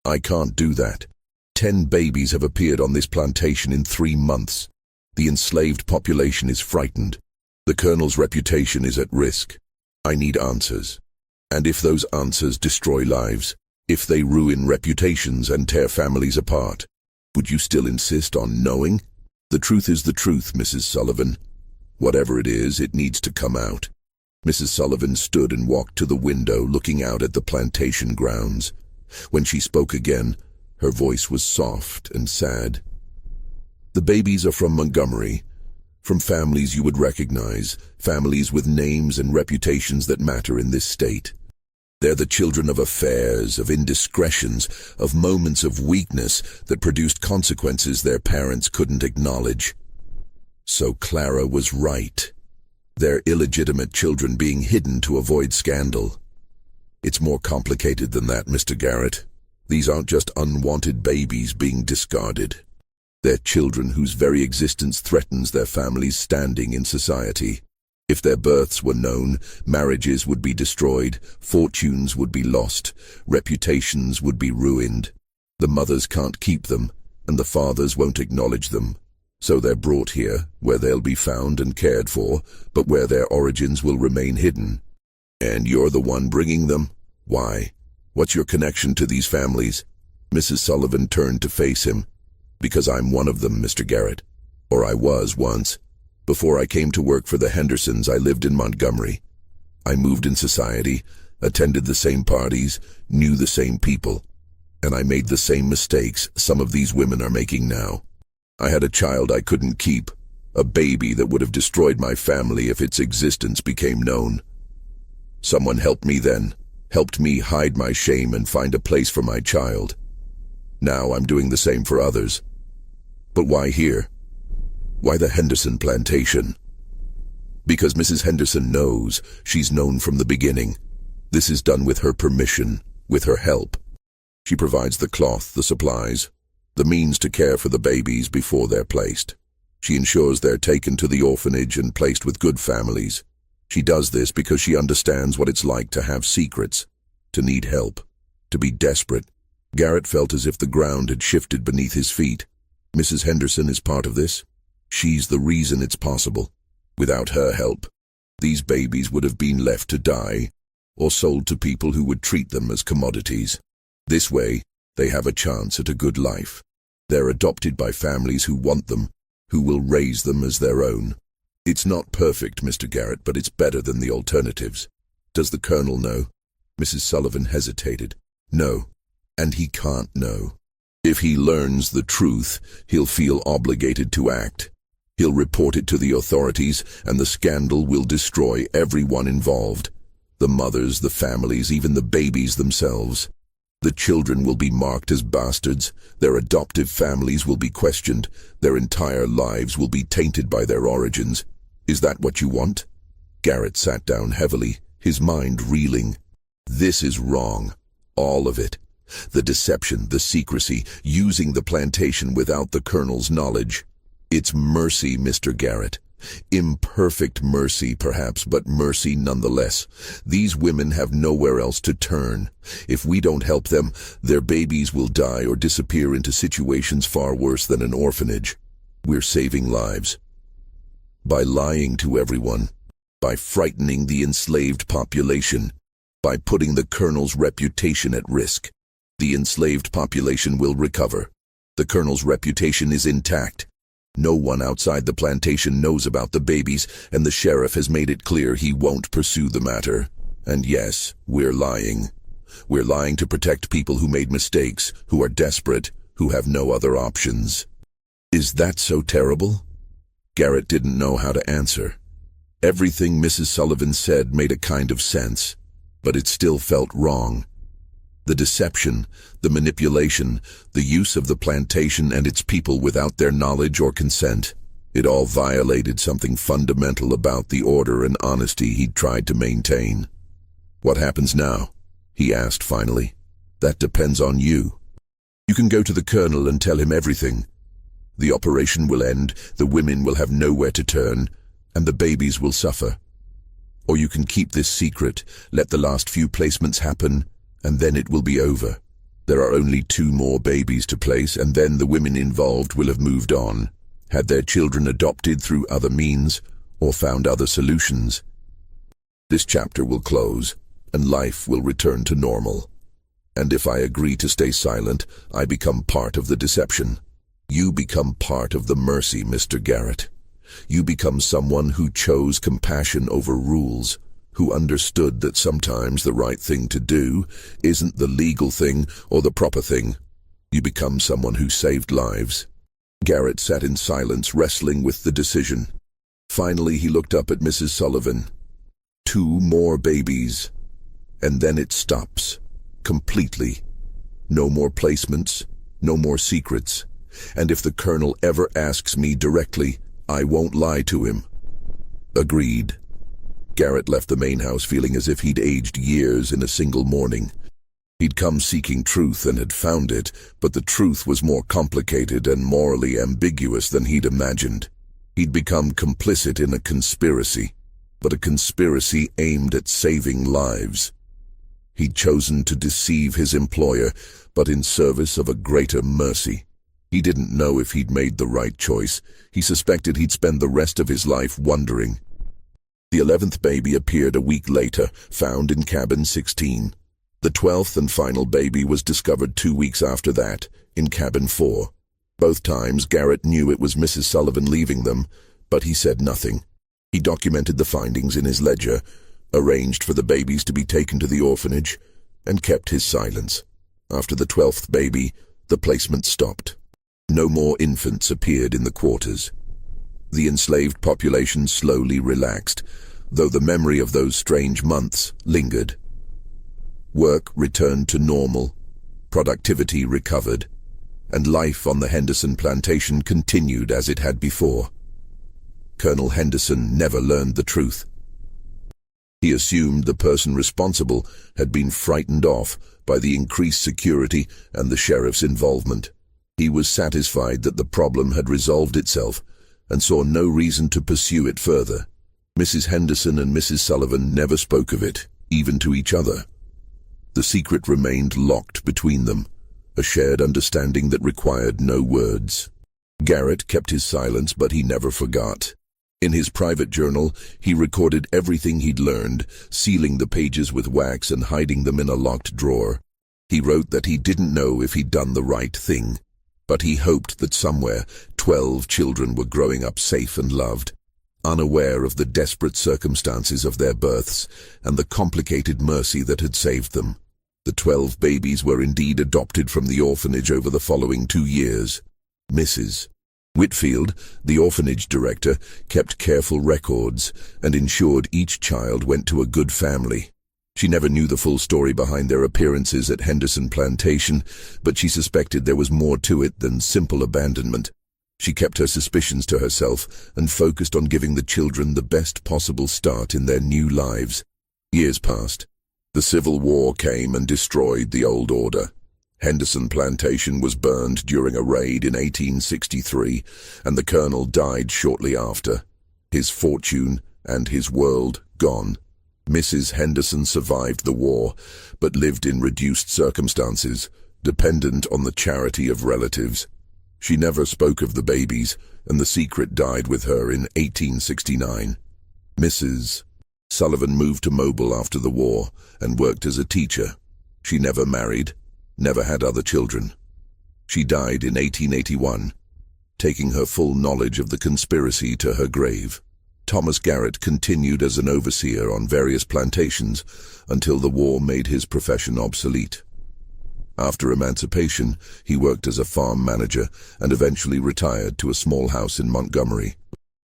"I can't do that. 10 babies have appeared on this plantation in 3 months. The enslaved population is frightened. The Colonel's reputation is at risk. I need answers. And if those answers destroy lives, if they ruin reputations and tear families apart, would you still insist on knowing? The truth is the truth, Mrs. Sullivan. Whatever it is, it needs to come out." Mrs. Sullivan stood and walked to the window, looking out at the plantation grounds. When she spoke again, her voice was soft and sad. "The babies are from Montgomery, from families you would recognize, families with names and reputations that matter in this state. They're the children of affairs, of indiscretions, of moments of weakness that produced consequences their parents couldn't acknowledge." So Clara was right. They're illegitimate children being hidden to avoid scandal. It's more complicated than that, Mr. Garrett. These aren't just unwanted babies being discarded. They're children whose very existence threatens their family's standing in society. If their births were known, marriages would be destroyed, fortunes would be lost, reputations would be ruined. The mothers can't keep them, and the fathers won't acknowledge them. So they're brought here, where they'll be found and cared for, but where their origins will remain hidden. And you're the one bringing them? Why? What's your connection to these families? Mrs. Sullivan turned to face him. "Because I'm one of them, Mr. Garrett. Or I was once. Before I came to work for the Hendersons, I lived in Montgomery. I moved in society, attended the same parties, knew the same people. And I made the same mistakes some of these women are making now. I had a child I couldn't keep, a baby that would have destroyed my family if its existence became known. Someone helped me then, helped me hide my shame and find a place for my child. Now I'm doing the same for others. But why here? Why the Henderson plantation? Because Mrs. Henderson knows, she's known from the beginning. This is done with her permission, with her help. She provides the cloth, the supplies, the means to care for the babies before they're placed. She ensures they're taken to the orphanage and placed with good families. She does this because she understands what it's like to have secrets, to need help, to be desperate. Garrett felt as if the ground had shifted beneath his feet. Mrs. Henderson is part of this. She's the reason it's possible. Without her help, these babies would have been left to die, or sold to people who would treat them as commodities. This way, they have a chance at a good life. They're adopted by families who want them, who will raise them as their own. It's not perfect, Mr. Garrett, but it's better than the alternatives. Does the Colonel know? Mrs. Sullivan hesitated. No, and he can't know. If he learns the truth, he'll feel obligated to act. He'll report it to the authorities, and the scandal will destroy everyone involved. The mothers, the families, even the babies themselves. The children will be marked as bastards, their adoptive families will be questioned, their entire lives will be tainted by their origins. Is that what you want? Garrett sat down heavily, his mind reeling. This is wrong. All of it. The deception, the secrecy, using the plantation without the Colonel's knowledge. It's mercy, Mr. Garrett. Imperfect mercy, perhaps, but mercy nonetheless. These women have nowhere else to turn. If we don't help them, their babies will die or disappear into situations far worse than an orphanage. We're saving lives. By lying to everyone, by frightening the enslaved population, by putting the Colonel's reputation at risk. The enslaved population will recover. The Colonel's reputation is intact. No one outside the plantation knows about the babies, and the sheriff has made it clear he won't pursue the matter. And yes, we're lying. We're lying to protect people who made mistakes, who are desperate, who have no other options. Is that so terrible? Garrett didn't know how to answer. Everything Mrs. Sullivan said made a kind of sense, but it still felt wrong. The deception, the manipulation, the use of the plantation and its people without their knowledge or consent, it all violated something fundamental about the order and honesty he'd tried to maintain. "What happens now?" he asked finally. "That depends on you. You can go to the colonel and tell him everything. The operation will end, the women will have nowhere to turn, and the babies will suffer. Or you can keep this secret, let the last few placements happen, and then it will be over. There are only 2 more babies to place, and then the women involved will have moved on, had their children adopted through other means, or found other solutions. This chapter will close, and life will return to normal. And if I agree to stay silent, I become part of the deception. You become part of the mercy, Mr. Garrett. You become someone who chose compassion over rules, who understood that sometimes the right thing to do isn't the legal thing or the proper thing. You become someone who saved lives." Garrett sat in silence, wrestling with the decision. Finally, he looked up at Mrs. Sullivan. 2 more babies. And then it stops. Completely. No more placements, no more secrets. And if the colonel ever asks me directly, I won't lie to him. Agreed. Garrett left the main house feeling as if he'd aged years in a single morning. He'd come seeking truth and had found it, but the truth was more complicated and morally ambiguous than he'd imagined. He'd become complicit in a conspiracy, but a conspiracy aimed at saving lives. He'd chosen to deceive his employer, but in service of a greater mercy. He didn't know if he'd made the right choice. He suspected he'd spend the rest of his life wondering. The 11th baby appeared a week later, found in cabin 16. The 12th and final baby was discovered 2 weeks after that, in cabin 4. Both times Garrett knew it was Mrs. Sullivan leaving them, but he said nothing. He documented the findings in his ledger, arranged for the babies to be taken to the orphanage, and kept his silence. After the 12th baby, the placement stopped. No more infants appeared in the quarters. The enslaved population slowly relaxed, though the memory of those strange months lingered. Work returned to normal, productivity recovered, and life on the Henderson plantation continued as it had before. Colonel Henderson never learned the truth. He assumed the person responsible had been frightened off by the increased security and the sheriff's involvement. He was satisfied that the problem had resolved itself and saw no reason to pursue it further. Mrs. Henderson and Mrs. Sullivan never spoke of it, even to each other. The secret remained locked between them, a shared understanding that required no words. Garrett kept his silence, but he never forgot. In his private journal, he recorded everything he'd learned, sealing the pages with wax and hiding them in a locked drawer. He wrote that he didn't know if he'd done the right thing, but he hoped that somewhere 12 children were growing up safe and loved, unaware of the desperate circumstances of their births and the complicated mercy that had saved them. The 12 babies were indeed adopted from the orphanage over the following 2 years. Mrs. Whitfield, the orphanage director, kept careful records and ensured each child went to a good family. She never knew the full story behind their appearances at Henderson Plantation, but she suspected there was more to it than simple abandonment. She kept her suspicions to herself and focused on giving the children the best possible start in their new lives. Years passed. The Civil War came and destroyed the old order. Henderson Plantation was burned during a raid in 1863, and the colonel died shortly after, his fortune and his world gone. Mrs. Henderson survived the war, but lived in reduced circumstances, dependent on the charity of relatives. She never spoke of the babies, and the secret died with her in 1869. Mrs. Sullivan moved to Mobile after the war and worked as a teacher. She never married, never had other children. She died in 1881, taking her full knowledge of the conspiracy to her grave. Thomas Garrett continued as an overseer on various plantations until the war made his profession obsolete. After emancipation, he worked as a farm manager and eventually retired to a small house in Montgomery.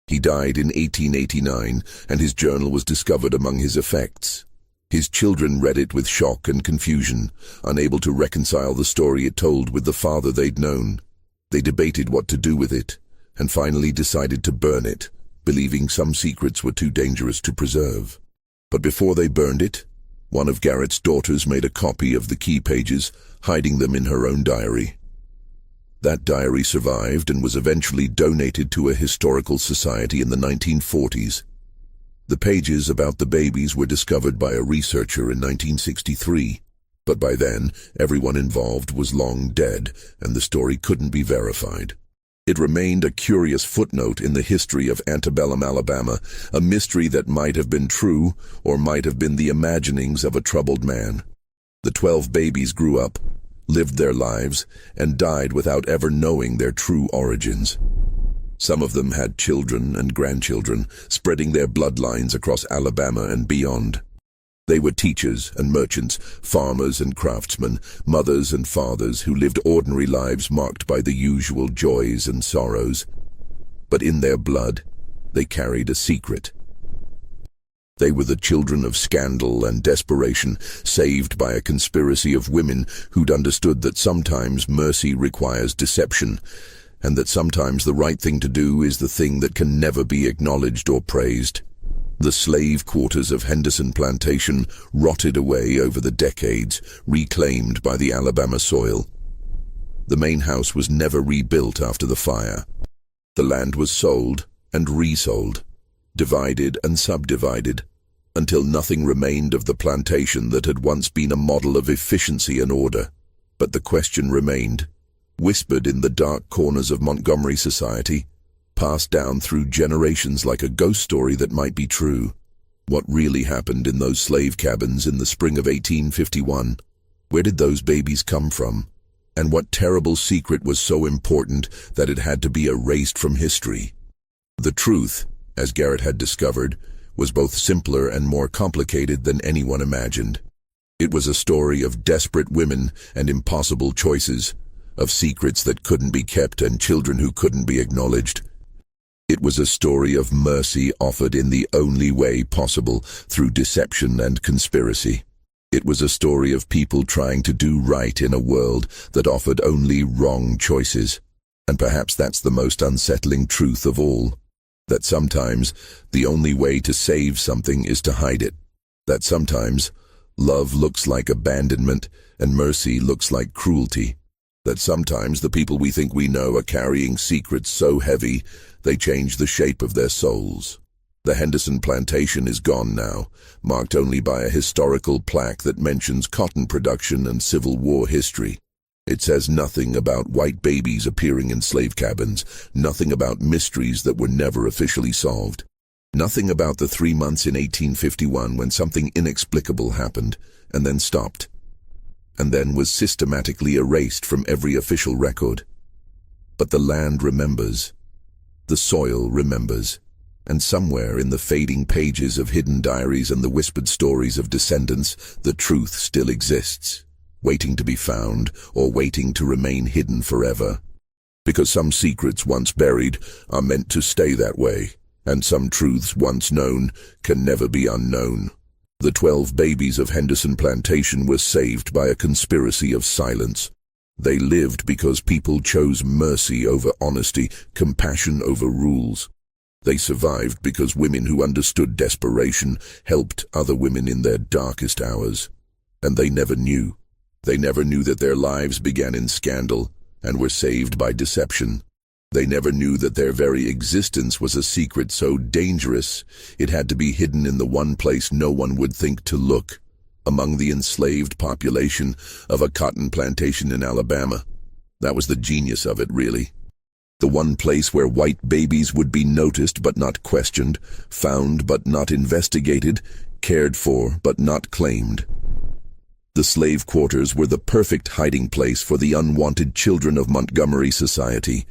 He died in 1889, and his journal was discovered among his effects. His children read it with shock and confusion, unable to reconcile the story it told with the father they'd known. They debated what to do with it, and finally decided to burn it, believing some secrets were too dangerous to preserve. But before they burned it, one of Garrett's daughters made a copy of the key pages, hiding them in her own diary. That diary survived and was eventually donated to a historical society in the 1940s. The pages about the babies were discovered by a researcher in 1963, but by then everyone involved was long dead and the story couldn't be verified. It remained a curious footnote in the history of antebellum Alabama, a mystery that might have been true or might have been the imaginings of a troubled man. The 12 babies grew up, lived their lives, and died without ever knowing their true origins. Some of them had children and grandchildren, spreading their bloodlines across Alabama and beyond. They were teachers and merchants, farmers and craftsmen, mothers and fathers who lived ordinary lives marked by the usual joys and sorrows. But in their blood, they carried a secret. They were the children of scandal and desperation, saved by a conspiracy of women who'd understood that sometimes mercy requires deception, and that sometimes the right thing to do is the thing that can never be acknowledged or praised. The slave quarters of Henderson Plantation rotted away over the decades, reclaimed by the Alabama soil. The main house was never rebuilt after the fire. The land was sold and resold, divided and subdivided, until nothing remained of the plantation that had once been a model of efficiency and order. But the question remained, whispered in the dark corners of Montgomery society, passed down through generations like a ghost story that might be true. What really happened in those slave cabins in the spring of 1851? Where did those babies come from? And what terrible secret was so important that it had to be erased from history? The truth, as Garrett had discovered, was both simpler and more complicated than anyone imagined. It was a story of desperate women and impossible choices, of secrets that couldn't be kept and children who couldn't be acknowledged. It was a story of mercy offered in the only way possible, through deception and conspiracy. It was a story of people trying to do right in a world that offered only wrong choices. And perhaps that's the most unsettling truth of all. That sometimes the only way to save something is to hide it. That sometimes love looks like abandonment and mercy looks like cruelty. That sometimes the people we think we know are carrying secrets so heavy they change the shape of their souls. The Henderson Plantation is gone now, marked only by a historical plaque that mentions cotton production and Civil War history. It says nothing about white babies appearing in slave cabins, nothing about mysteries that were never officially solved. Nothing about the 3 months in 1851 when something inexplicable happened, and then stopped, and then was systematically erased from every official record. But the land remembers. The soil remembers. And somewhere in the fading pages of hidden diaries and the whispered stories of descendants, the truth still exists, waiting to be found or waiting to remain hidden forever. Because some secrets once buried are meant to stay that way, and some truths once known can never be unknown. The 12 babies of Henderson Plantation were saved by a conspiracy of silence. They lived because people chose mercy over honesty, compassion over rules. They survived because women who understood desperation helped other women in their darkest hours. And they never knew. They never knew that their lives began in scandal and were saved by deception. They never knew that their very existence was a secret so dangerous it had to be hidden in the one place no one would think to look, among the enslaved population of a cotton plantation in Alabama. That was the genius of it, really. The one place where white babies would be noticed but not questioned, found but not investigated, cared for but not claimed. The slave quarters were the perfect hiding place for the unwanted children of Montgomery society,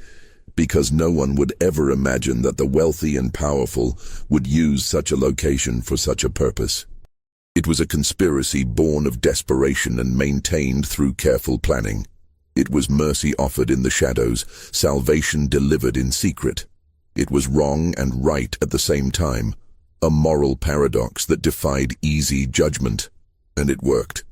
because no one would ever imagine that the wealthy and powerful would use such a location for such a purpose. It was a conspiracy born of desperation and maintained through careful planning. It was mercy offered in the shadows, salvation delivered in secret. It was wrong and right at the same time, a moral paradox that defied easy judgment. And it worked.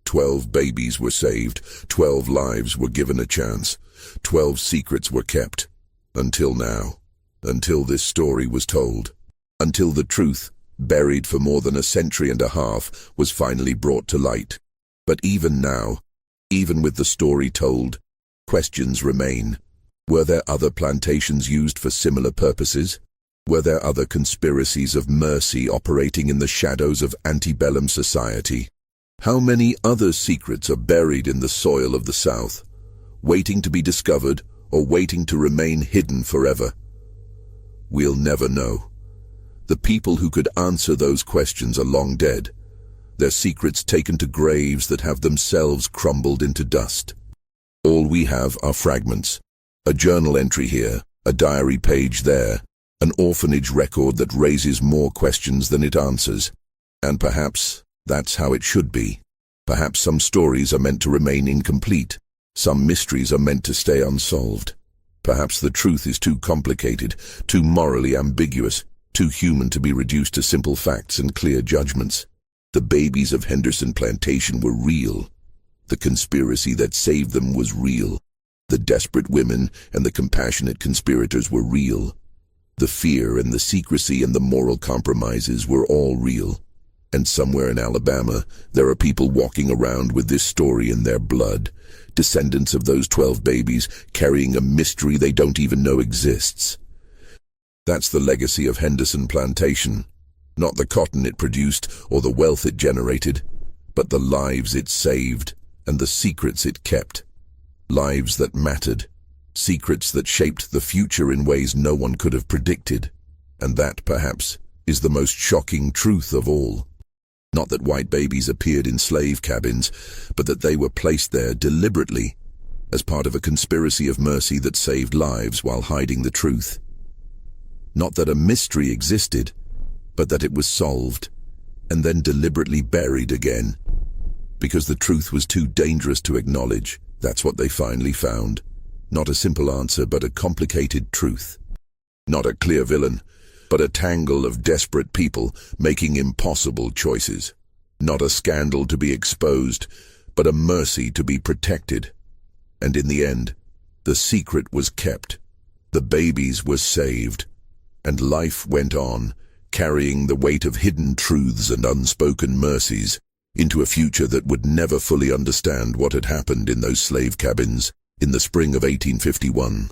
12 babies were saved, 12 lives were given a chance, 12 secrets were kept. Until now. Until this story was told. Until the truth, buried for more than a century and a half, was finally brought to light. But even now, even with the story told, questions remain. Were there other plantations used for similar purposes? Were there other conspiracies of mercy operating in the shadows of antebellum society? How many other secrets are buried in the soil of the South, waiting to be discovered or waiting to remain hidden forever? We'll never know. The people who could answer those questions are long dead, their secrets taken to graves that have themselves crumbled into dust. All we have are fragments, a journal entry here, a diary page there, an orphanage record that raises more questions than it answers. And perhaps that's how it should be. Perhaps some stories are meant to remain incomplete. Some mysteries are meant to stay unsolved. Perhaps the truth is too complicated, too morally ambiguous, too human to be reduced to simple facts and clear judgments. The babies of Henderson Plantation were real. The conspiracy that saved them was real. The desperate women and the compassionate conspirators were real. The fear and the secrecy and the moral compromises were all real. And somewhere in Alabama, there are people walking around with this story in their blood, descendants of those 12 babies carrying a mystery they don't even know exists. That's the legacy of Henderson Plantation. Not the cotton it produced or the wealth it generated, but the lives it saved and the secrets it kept. Lives that mattered, secrets that shaped the future in ways no one could have predicted. And that, perhaps, is the most shocking truth of all. Not that white babies appeared in slave cabins, but that they were placed there deliberately, as part of a conspiracy of mercy that saved lives while hiding the truth. Not that a mystery existed, but that it was solved, and then deliberately buried again. Because the truth was too dangerous to acknowledge, that's what they finally found. Not a simple answer, but a complicated truth. Not a clear villain, but a tangle of desperate people making impossible choices. Not a scandal to be exposed, but a mercy to be protected. And in the end, the secret was kept, the babies were saved, and life went on, carrying the weight of hidden truths and unspoken mercies into a future that would never fully understand what had happened in those slave cabins in the spring of 1851.